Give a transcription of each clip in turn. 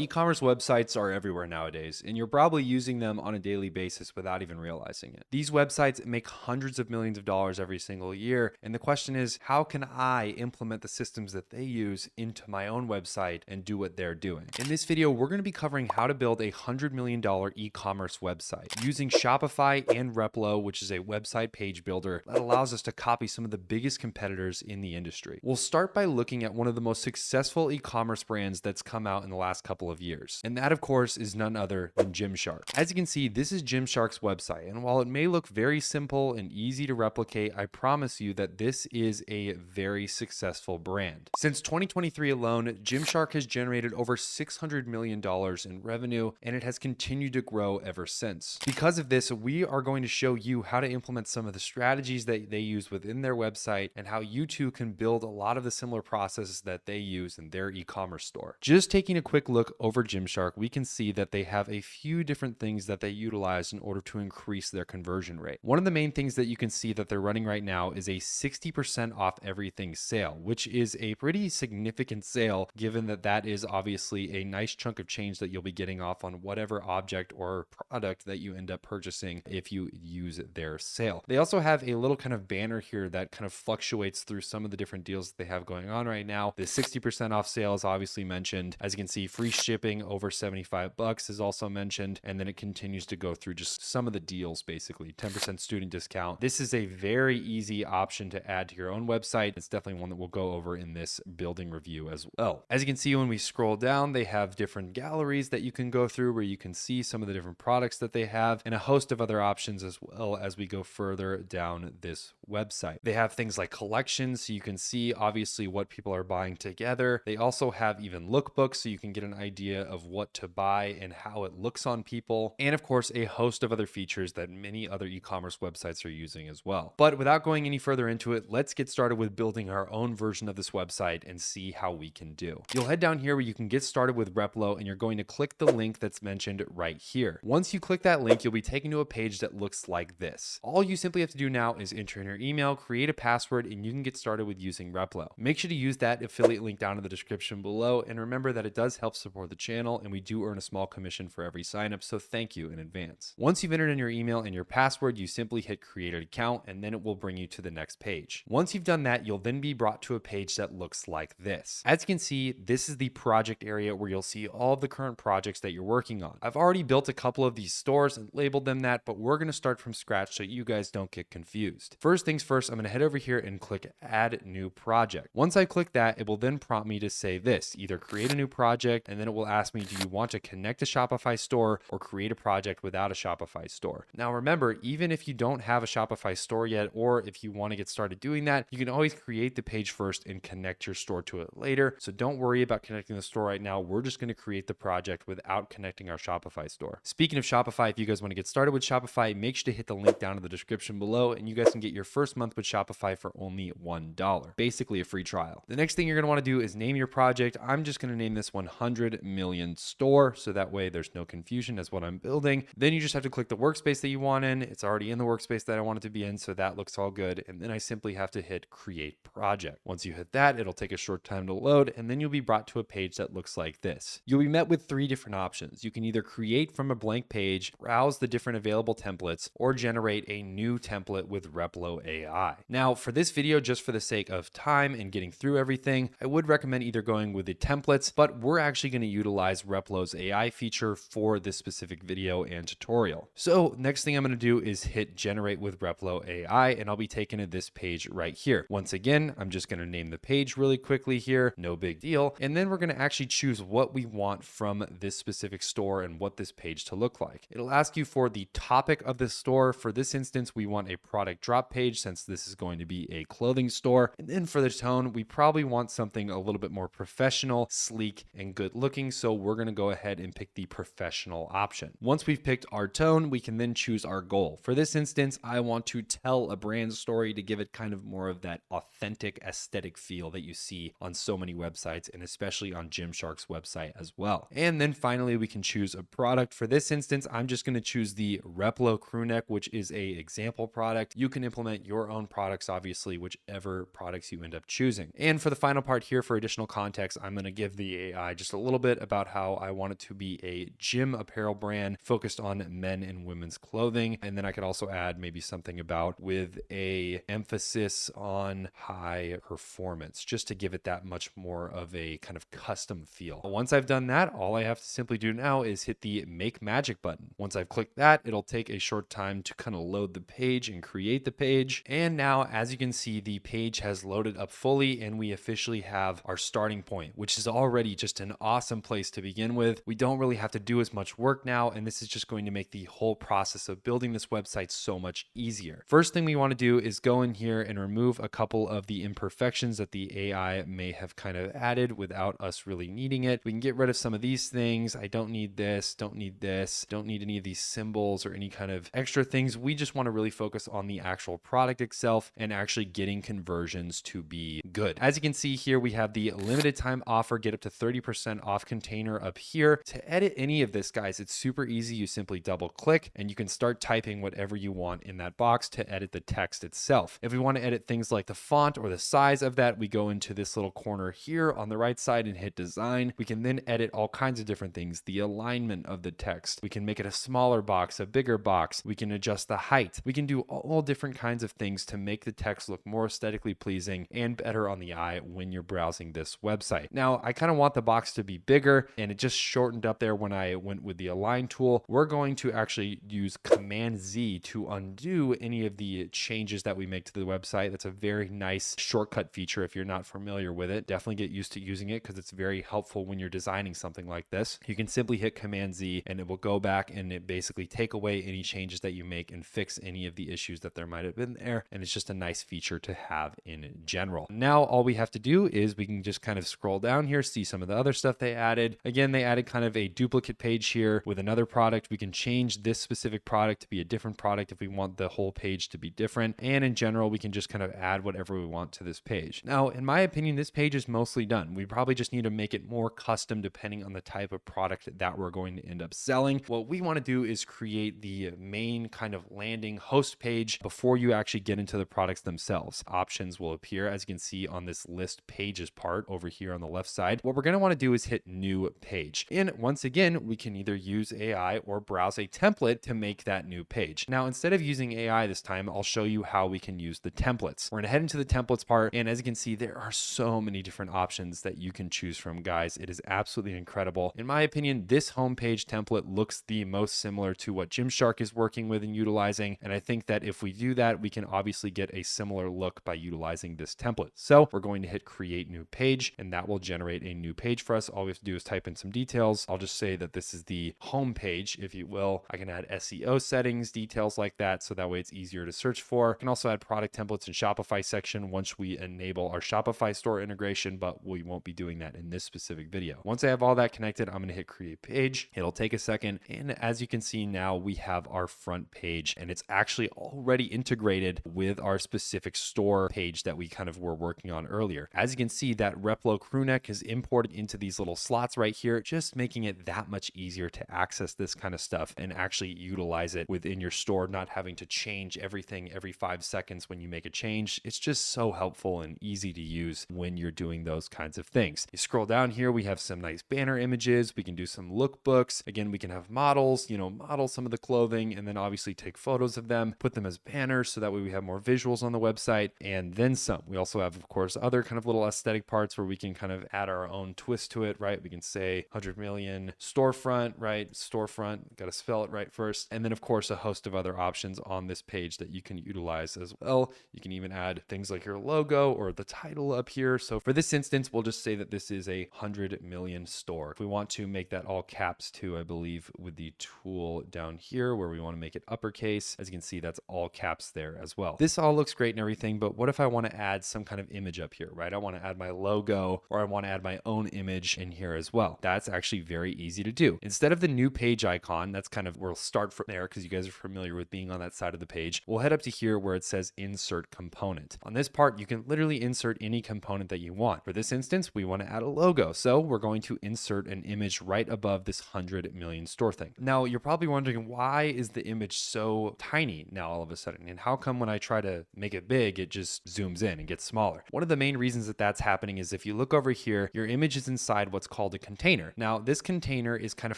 E-commerce websites are everywhere nowadays, and you're probably using them on a daily basis without even realizing it. These websites make hundreds of millions of dollars every single year, and the question is, how can I implement the systems that they use into my own website and do what they're doing? In this video, we're going to be covering how to build a $100 million e-commerce website using Shopify and Replo, which is a website page builder that allows us to copy some of the biggest competitors in the industry. We'll start by looking at one of the most successful e-commerce brands that's come out in the last couple of years. And that, of course, is none other than Gymshark. As you can see, this is Gymshark's website. And while it may look very simple and easy to replicate, I promise you that this is a very successful brand. Since 2023 alone, Gymshark has generated over $600 million in revenue, and it has continued to grow ever since. Because of this, we are going to show you how to implement some of the strategies that they use within their website and how you too can build a lot of the similar processes that they use in their e-commerce store. Just taking a quick look over Gymshark, we can see that they have a few different things that they utilize in order to increase their conversion rate. One of the main things that you can see that they're running right now is a 60% off everything sale, which is a pretty significant sale given that that is obviously a nice chunk of change that you'll be getting off on whatever object or product that you end up purchasing if you use their sale. They also have a little kind of banner here that kind of fluctuates through some of the different deals that they have going on right now. The 60% off sale is obviously mentioned. As you can see, free shipping over $75 is also mentioned, and then it continues to go through just some of the deals, basically 10% student discount. This is a very easy option to add to your own website. It's definitely one that we'll go over in this building review as well. As you can see, when we scroll down, they have different galleries that you can go through where you can see some of the different products that they have and a host of other options as well as we go further down this website. They have things like collections, so you can see obviously what people are buying together. They also have even lookbooks, so you can get an idea of what to buy and how it looks on people. And of course, a host of other features that many other e-commerce websites are using as well. But without going any further into it, let's get started with building our own version of this website and see how we can do. You'll head down here where you can get started with Replo, and you're going to click the link that's mentioned right here. Once you click that link, you'll be taken to a page that looks like this. All you simply have to do now is enter in your email, create a password, and you can get started with using Replo. Make sure to use that affiliate link down in the description below, and remember that it does help support the channel, and we do earn a small commission for every sign up, so thank you in advance. Once you've entered in your email and your password, you simply hit create an account, and then it will bring you to the next page. Once you've done that, you'll then be brought to a page that looks like this. As you can see, this is the project area where you'll see all of the current projects that you're working on. I've already built a couple of these stores and labeled them that, but we're going to start from scratch so you guys don't get confused. First things first, I'm going to head over here and click add new project. Once I click that, it will then prompt me to say this, either create a new project, and then it will ask me, do you want to connect a Shopify store or create a project without a Shopify store? Now remember, even if you don't have a Shopify store yet, or if you want to get started doing that, you can always create the page first and connect your store to it later. So don't worry about connecting the store right now. We're just going to create the project without connecting our Shopify store. Speaking of Shopify, if you guys want to get started with Shopify, make sure to hit the link down in the description below, and you guys can get your first month with Shopify for only $1. Basically a free trial. The next thing you're going to want to do is name your project. I'm just going to name this 100 million store, so that way there's no confusion as what I'm building. Then you just have to click the workspace that you want in. It's already in the workspace that I want it to be in, so that looks all good. And then I simply have to hit create project. Once you hit that, it'll take a short time to load, and then you'll be brought to a page that looks like this. You'll be met with three different options. You can either create from a blank page, browse the different available templates, or generate a new template with Replo AI. Now, for this video, just for the sake of time and getting through everything, I would recommend either going with the templates, but we're actually going to utilize Replo's AI feature for this specific video and tutorial. So next thing I'm going to do is hit generate with Replo AI, and I'll be taken to this page right here. Once again, I'm just going to name the page really quickly here, no big deal. And then we're going to actually choose what we want from this specific store and what this page to look like. It'll ask you for the topic of the store. For this instance, we want a product drop page since this is going to be a clothing store. And then for the tone, we probably want something a little bit more professional, sleek, and good looking. So we're going to go ahead and pick the professional option. Once we've picked our tone, we can then choose our goal. For this instance, I want to tell a brand story to give it kind of more of that authentic aesthetic feel that you see on so many websites, and especially on Gymshark's website as well. And then finally, we can choose a product. For this instance, I'm just going to choose the Replo crew neck, which is a example product. You can implement your own products, obviously, whichever products you end up choosing. And for the final part here, for additional context, I'm going to give the AI just a little bit bit about how I want it to be a gym apparel brand focused on men and women's clothing. And then I could also add maybe something about with a emphasis on high performance, just to give it that much more of a kind of custom feel. Once I've done that, all I have to simply do now is hit the Make Magic button. Once I've clicked that, it'll take a short time to kind of load the page and create the page. And now, as you can see, the page has loaded up fully and we officially have our starting point, which is already just an awesome place to begin with. We don't really have to do as much work now, and this is just going to make the whole process of building this website so much easier. First thing we want to do is go in here and remove a couple of the imperfections that the AI may have kind of added without us really needing it. We can get rid of some of these things. I don't need this, don't need this, don't need any of these symbols or any kind of extra things. We just want to really focus on the actual product itself and actually getting conversions to be good. As you can see here, we have the limited time offer, get up to 30% off container up here. To edit any of this, guys, it's super easy. You simply double click and you can start typing whatever you want in that box to edit the text itself. If we want to edit things like the font or the size of that, we go into this little corner here on the right side and hit design. We can then edit all kinds of different things, the alignment of the text. We can make it a smaller box, a bigger box. We can adjust the height. We can do all different kinds of things to make the text look more aesthetically pleasing and better on the eye when you're browsing this website. Now, I kind of want the box to be bigger and it just shortened up there when I went with the align tool. We're going to actually use Command Z to undo any of the changes that we make to the website. That's a very nice shortcut feature. If you're not familiar with it, definitely get used to using it because it's very helpful when you're designing something like this. You can simply hit Command Z and it will go back and it basically take away any changes that you make and fix any of the issues that there might have been there. And it's just a nice feature to have in general. Now, all we have to do is we can just kind of scroll down here, see some of the other stuff they added. Again, they added kind of a duplicate page here with another product. We can change this specific product to be a different product if we want the whole page to be different. And in general, we can just kind of add whatever we want to this page. Now, in my opinion, this page is mostly done. We probably just need to make it more custom depending on the type of product that we're going to end up selling. What we want to do is create the main kind of landing host page before you actually get into the products themselves. Options will appear, as you can see on this list pages part over here on the left side. What we're going to want to do is hit new page. And once again, we can either use AI or browse a template to make that new page. Now, instead of using AI this time, I'll show you how we can use the templates. We're going to head into the templates part. And as you can see, there are so many different options that you can choose from, guys. It is absolutely incredible. In my opinion, this homepage template looks the most similar to what Gymshark is working with and utilizing. And I think that if we do that, we can obviously get a similar look by utilizing this template. So we're going to hit create new page and that will generate a new page for us. All we have to do is type in some details. I'll just say that this is the home page, if you will. I can add SEO settings, details like that, so that way it's easier to search for. I can also add product templates and Shopify section once we enable our Shopify store integration, but we won't be doing that in this specific video. Once I have all that connected, I'm going to hit create page. It'll take a second. And as you can see now, we have our front page and it's actually already integrated with our specific store page that we kind of were working on earlier. As you can see, that Replo crew neck is imported into these little slots right here, just making it that much easier to access this kind of stuff and actually utilize it within your store, not having to change everything every 5 seconds when you make a change. It's just so helpful and easy to use when you're doing those kinds of things. You scroll down here, we have some nice banner images. We can do some lookbooks. Again, we can have models, model some of the clothing and then obviously take photos of them, put them as banners so that way we have more visuals on the website and then some. We also have, of course, other kind of little aesthetic parts where we can kind of add our own twist to it, right? We can say 100 million storefront, right? Storefront, got to spell it right first. And then, of course, a host of other options on this page that you can utilize as well. You can even add things like your logo or the title up here. So for this instance, we'll just say that this is a 100 million store. If we want to make that all caps too, I believe with the tool down here where we want to make it uppercase, as you can see, that's all caps there as well. This all looks great and everything, but what if I want to add some kind of image up here, right? I want to add my logo or I want to add my own image in here as well. That's actually very easy to do. Instead of the new page icon, that's kind of where we'll start from there because you guys are familiar with being on that side of the page. We'll head up to here where it says insert component. On this part, you can literally insert any component that you want. For this instance, we want to add a logo. So we're going to insert an image right above this 100 million store thing. Now, you're probably wondering, why is the image so tiny now all of a sudden? And how come when I try to make it big, it just zooms in and gets smaller? One of the main reasons that that's happening is if you look over here, your image is inside what's called a container. Now, this container is kind of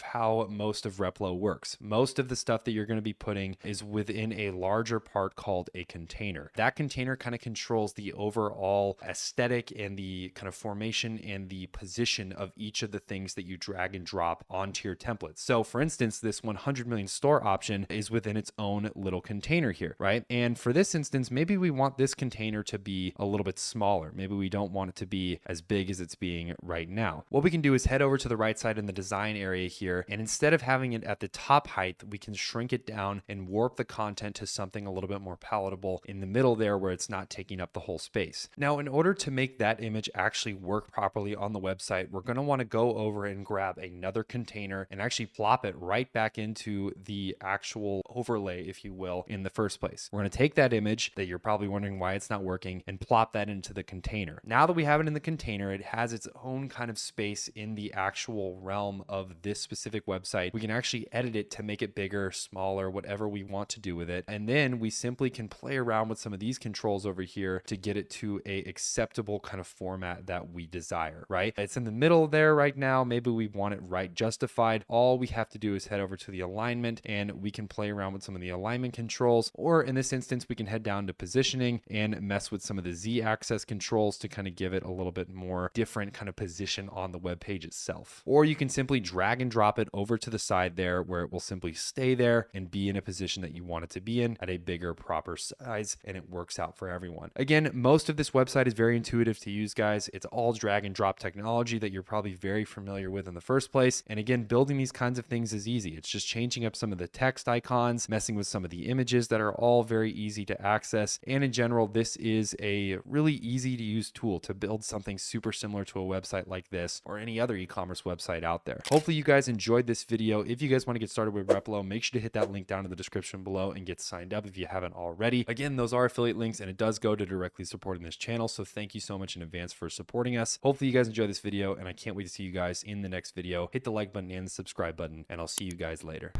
how most of Replo works. Most of the stuff that you're going to be putting is within a larger part called a container. That container kind of controls the overall aesthetic and the kind of formation and the position of each of the things that you drag and drop onto your templates. So for instance, this 100 million store option is within its own little container here, right? And for this instance, maybe we want this container to be a little bit smaller. Maybe we don't want it to be as big as it's being right now. What we can do is head over to the right side in the design area here, and instead of having it at the top height, we can shrink it down and warp the content to something a little bit more palatable in the middle there where it's not taking up the whole space. Now, in order to make that image actually work properly on the website, we're going to want to go over and grab another container and actually plop it right back into the actual overlay, if you will, in the first place. We're going to take that image that you're probably wondering why it's not working and plop that into the container. Now that we have it in the container, it has its own kind of space in the actual realm of this specific website. We can actually edit it to make it bigger, smaller, whatever we want to do with it. And then we simply can play around with some of these controls over here to get it to a acceptable kind of format that we desire, right? It's in the middle there right now. Maybe we want it right justified. All we have to do is head over to the alignment and we can play around with some of the alignment controls, or in this instance, we can head down to positioning and mess with some of the Z-axis controls to kind of give it a little bit more different kind of position on the web page itself. Or you can simply drag and drop it over to the side there where it will simply stay there and be in a position that you want it to be in at a bigger, proper size, and it works out for everyone. Again, most of this website is very intuitive to use, guys. It's all drag and drop technology that you're probably very familiar with in the first place. And again, building these kinds of things is easy. It's just changing up some of the text icons, messing with some of the images that are all very easy to access. And in general, this is a really easy to use tool to build something super similar to a website like this or any other e-commerce website out there. Hopefully you guys enjoyed this video. If you guys want to get started with Replo, make sure to hit that link down in the description below and get signed up if you haven't already. Again, those are affiliate links and it does go to directly supporting this channel. So thank you so much in advance for supporting us. Hopefully you guys enjoy this video and I can't wait to see you guys in the next video. Hit the like button and the subscribe button and I'll see you guys later.